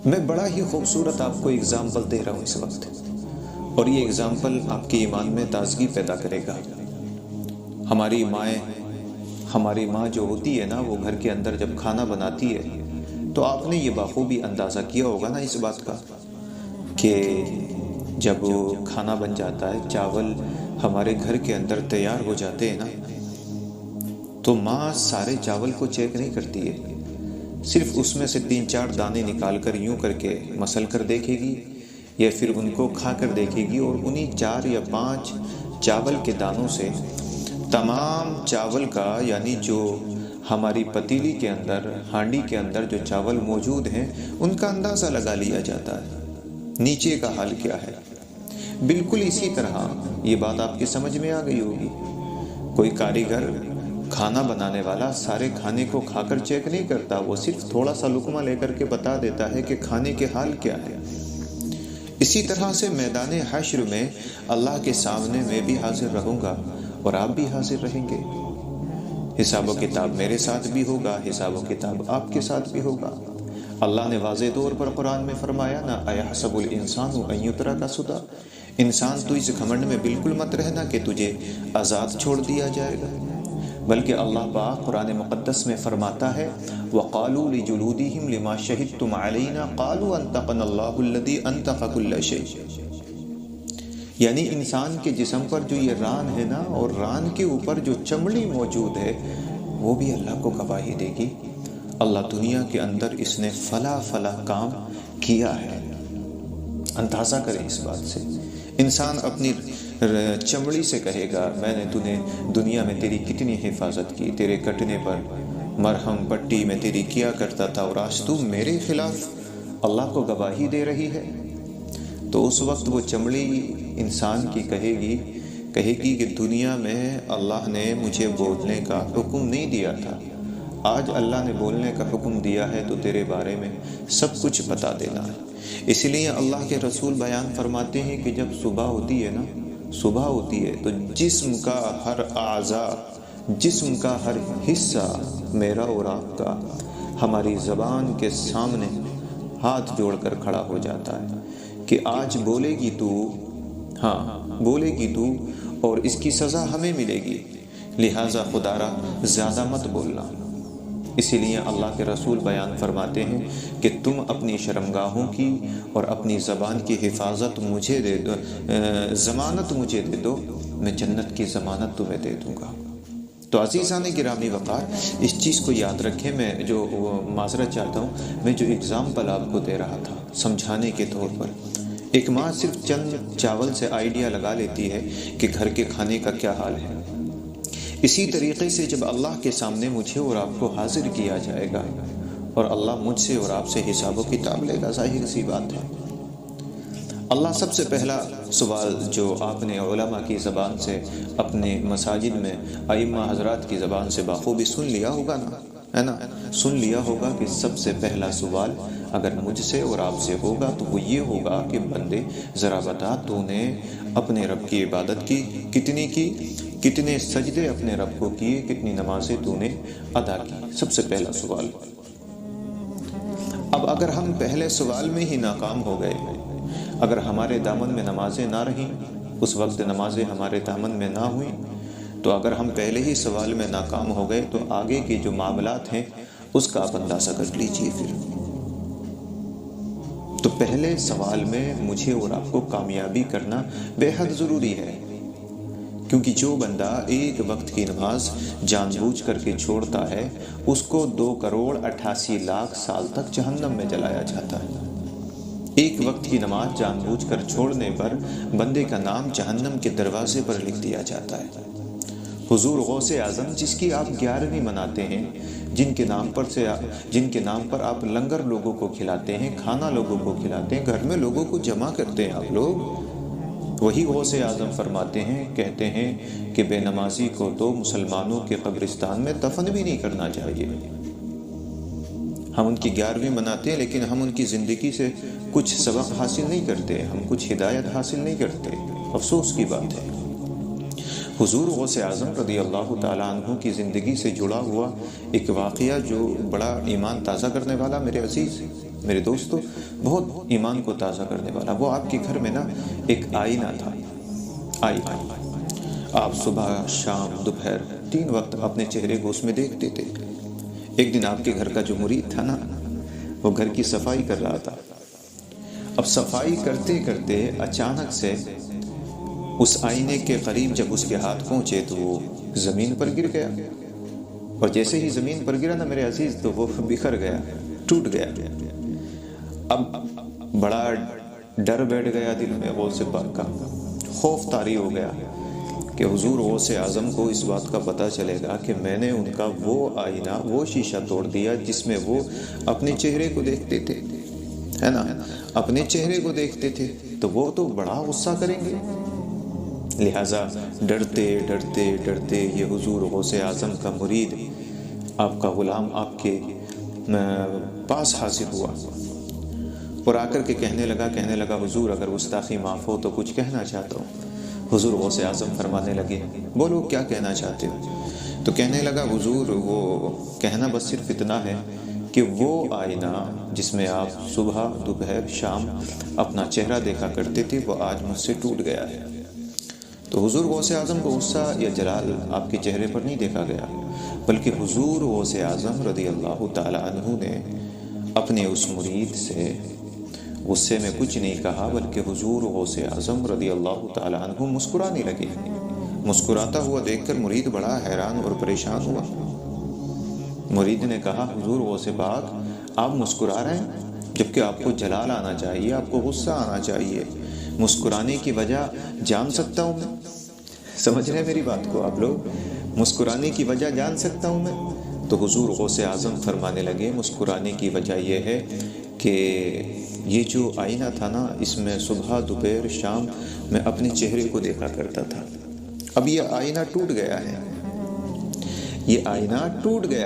میں بڑا ہی خوبصورت آپ کو اگزامپل دے رہا ہوں اس وقت، اور یہ اگزامپل آپ کے ایمان میں تازگی پیدا کرے گا۔ ہماری ماں جو ہوتی ہے نا، وہ گھر کے اندر جب کھانا بناتی ہے تو آپ نے یہ بخوبی اندازہ کیا ہوگا نا اس بات کا کہ جب کھانا بن جاتا ہے، چاول ہمارے گھر کے اندر تیار ہو جاتے ہیں نا، تو ماں سارے چاول کو چیک نہیں کرتی ہے، صرف اس میں سے 3-4 دانے نکال کر یوں کر کے مسل کر دیکھے گی، یا پھر ان کو کھا کر دیکھے گی، اور انہی 4 یا 5 چاول کے دانوں سے تمام چاول کا، یعنی جو ہماری پتیلی کے اندر، ہانڈی کے اندر جو چاول موجود ہیں، ان کا اندازہ لگا لیا جاتا ہے نیچے کا حال کیا ہے۔ بالکل اسی طرح یہ بات آپ کی سمجھ میں آ گئی ہوگی۔ کوئی کاریگر، کھانا بنانے والا سارے کھانے کو کھا کر چیک نہیں کرتا، وہ صرف تھوڑا سا لقمہ لے کر کے بتا دیتا ہے کہ کھانے کے حال کیا ہے۔ اسی طرح سے میدان حشر میں اللہ کے سامنے میں بھی حاضر رہوں گا اور آپ بھی حاضر رہیں گے۔ حساب و کتاب میرے ساتھ بھی ہوگا، حساب و کتاب آپ کے ساتھ بھی ہوگا۔ اللہ نے واضح طور پر قرآن میں فرمایا نا، اَيَحْسَبُ الْإِنسَانُ أَن يُتْرَكَ سُدًى، انسان تو اس گھمنڈ میں بالکل مت رہنا کہ تجھے آزاد چھوڑ دیا جائے گا، بلکہ اللہ پاک قرآن مقدس میں فرماتا ہے وَقَالُوا لِجُلُودِهِمْ لِمَا شَهِدْتُمْ عَلَيْنَا قَالُوا أَنْطَقَنَا اللَّهُ الَّذِي أَنْطَقَ كُلَّ شَيْءٍ، یعنی انسان کے جسم پر جو یہ ران ہے نا، اور ران کے اوپر جو چمڑی موجود ہے، وہ بھی اللہ کو گواہی دے گی، اللہ دنیا کے اندر اس نے فلاں فلاں کام کیا ہے۔ اندازہ کریں اس بات سے، انسان اپنی چمڑی سے کہے گا میں نے دنیا میں تیری کتنی حفاظت کی، تیرے کٹنے پر مرہم پٹی میں تیری کیا کرتا تھا، اور آج تو میرے خلاف اللہ کو گواہی دے رہی ہے۔ تو اس وقت وہ چمڑی انسان کی کہے گی کہ دنیا میں اللہ نے مجھے بولنے کا حکم نہیں دیا تھا، آج اللہ نے بولنے کا حکم دیا ہے تو تیرے بارے میں سب کچھ بتا دینا ہے۔ اس لیے اللہ کے رسول بیان فرماتے ہیں کہ جب صبح ہوتی ہے تو جسم کا ہر اعضاء، جسم کا ہر حصہ میرا اور آپ کا ہماری زبان کے سامنے ہاتھ جوڑ کر کھڑا ہو جاتا ہے کہ آج بولے گی تو، اور اس کی سزا ہمیں ملے گی، لہٰذا خدا را زیادہ مت بولنا۔ اسی لیے اللہ کے رسول بیان فرماتے ہیں کہ تم اپنی شرمگاہوں کی اور اپنی زبان کی حفاظت مجھے دے دو، ضمانت مجھے دے دو، میں جنت کی ضمانت تمہیں دے دوں گا۔ تو عزیزان گرامی وقار، اس چیز کو یاد رکھیں۔ میں جو معذرت چاہتا ہوں، میں جو اگزامپل آپ کو دے رہا تھا سمجھانے کے طور پر، ایک ماں صرف چند چاول سے آئیڈیا لگا لیتی ہے کہ گھر کے کھانے کا کیا حال ہے۔ اسی طریقے سے جب اللہ کے سامنے مجھے اور آپ کو حاضر کیا جائے گا اور اللہ مجھ سے اور آپ سے حساب و کتاب لے گا، ظاہر سی بات ہے۔ اللہ سب سے پہلا سوال جو آپ نے علماء کی زبان سے، اپنے مساجد میں ائمہ حضرات کی زبان سے بخوبی سن لیا ہوگا نا، ہے نا، سن لیا ہوگا کہ سب سے پہلا سوال اگر مجھ سے اور آپ سے ہوگا تو وہ یہ ہوگا کہ بندے ذرا بتا، تو نے اپنے رب کی عبادت کی، کتنے سجدے اپنے رب کو کیے، کتنی نمازیں تو نے ادا کی، سب سے پہلا سوال۔ اب اگر ہم پہلے سوال میں ہی ناکام ہو گئے، اگر ہمارے دامن میں نمازیں نہ رہیں، اس وقت نمازیں ہمارے دامن میں نہ ہوئیں، تو اگر ہم پہلے ہی سوال میں ناکام ہو گئے تو آگے کے جو معاملات ہیں اس کا آپ اندازہ کر لیجئے۔ پھر تو پہلے سوال میں مجھے اور آپ کو کامیابی کرنا بے حد ضروری ہے، کیونکہ جو بندہ ایک وقت کی نماز جان بوجھ کر کے چھوڑتا ہے، اس کو 2,88,00,000 سال تک جہنم میں جلایا جاتا ہے۔ ایک وقت کی نماز جان بوجھ کر چھوڑنے پر بندے کا نام جہنم کے دروازے پر لکھ دیا جاتا ہے۔ حضور غوث اعظم، جس کی آپ 11ویں مناتے ہیں، جن کے نام پر آپ لنگر لوگوں کو کھلاتے ہیں، کھانا لوگوں کو کھلاتے ہیں، گھر میں لوگوں کو جمع کرتے ہیں آپ لوگ، وہی غوث اعظم فرماتے ہیں، کہتے ہیں کہ بے نمازی کو تو مسلمانوں کے قبرستان میں دفن بھی نہیں کرنا چاہیے۔ ہم ان کی 11ویں مناتے ہیں، لیکن ہم ان کی زندگی سے کچھ سبق حاصل نہیں کرتے، ہم کچھ ہدایت حاصل نہیں کرتے، افسوس کی بات ہے۔ حضور غوث اعظم رضی اللہ تعالیٰ عنہ کی زندگی سے جڑا ہوا ایک واقعہ جو بڑا ایمان تازہ کرنے والا، میرے عزیز، میرے دوستو بہت ایمان کو تازہ کرنے والا، وہ آپ کے گھر میں نا ایک آئینہ تھا، آئینہ۔ آپ صبح شام دوپہر 3 وقت اپنے چہرے کو اس میں دیکھتے تھے۔ ایک دن آپ کے گھر کا جو مرید تھا نا، وہ گھر کی صفائی کر رہا تھا۔ اب صفائی کرتے کرتے اچانک سے اس آئینے کے قریب جب اس کے ہاتھ پہنچے تو وہ زمین پر گر گیا، اور جیسے ہی زمین پر گرا نا میرے عزیز تو وہ بکھر گیا، ٹوٹ گیا۔ اب بڑا ڈر بیٹھ گیا دل میں غوث پاک کا، خوف طاری ہو گیا کہ حضور غوث اعظم کو اس بات کا پتہ چلے گا کہ میں نے ان کا وہ آئینہ، وہ شیشہ توڑ دیا جس میں وہ اپنے چہرے کو دیکھتے تھے، ہے نا، اپنے چہرے کو دیکھتے تھے، تو وہ تو بڑا غصہ کریں گے۔ لہٰذا ڈرتے ڈرتے ڈرتے یہ حضور غوث اعظم کا مرید، آپ کا غلام آپ کے پاس حاضر ہوا اور آ کر کے کہنے لگا حضور اگر گستاخی معاف ہو تو کچھ کہنا چاہتا ہوں۔ حضور غوث اعظم فرمانے لگے بولو کیا کہنا چاہتے ہو؟ تو کہنے لگا حضور وہ کہنا بس صرف اتنا ہے کہ وہ آئینہ جس میں آپ صبح دوپہر شام اپنا چہرہ دیکھا کرتے تھے وہ آج مجھ سے ٹوٹ گیا ہے۔ تو حضور غوث اعظم کو غصہ یا جلال آپ کے چہرے پر نہیں دیکھا گیا، بلکہ حضور غوث اعظم رضی اللہ تعالی عنہ نے اپنے اس مرید سے غصے میں کچھ نہیں کہا، بلکہ حضور غوث اعظم رضی اللہ تعالی عنہ مسکرانے لگے۔ مسکراتا ہوا دیکھ کر مرید بڑا حیران اور پریشان ہوا۔ مرید نے کہا حضور غوث پاک آپ مسکرا رہے ہیں جبکہ آپ کو جلال آنا چاہیے، آپ کو غصہ آنا چاہیے، مسکرانے کی وجہ جان سکتا ہوں میں؟ سمجھ رہے ہیں میری بات کو آپ لوگ؟ مسکرانے کی وجہ جان سکتا ہوں میں؟ تو حضور غوث اعظم فرمانے لگے مسکرانے کی وجہ یہ ہے کہ یہ جو آئینہ تھا نا اس میں صبح دوپہر شام میں اپنے چہرے کو دیکھا کرتا تھا، اب یہ آئینہ ٹوٹ گیا ہے، یہ آئینہ ٹوٹ گیا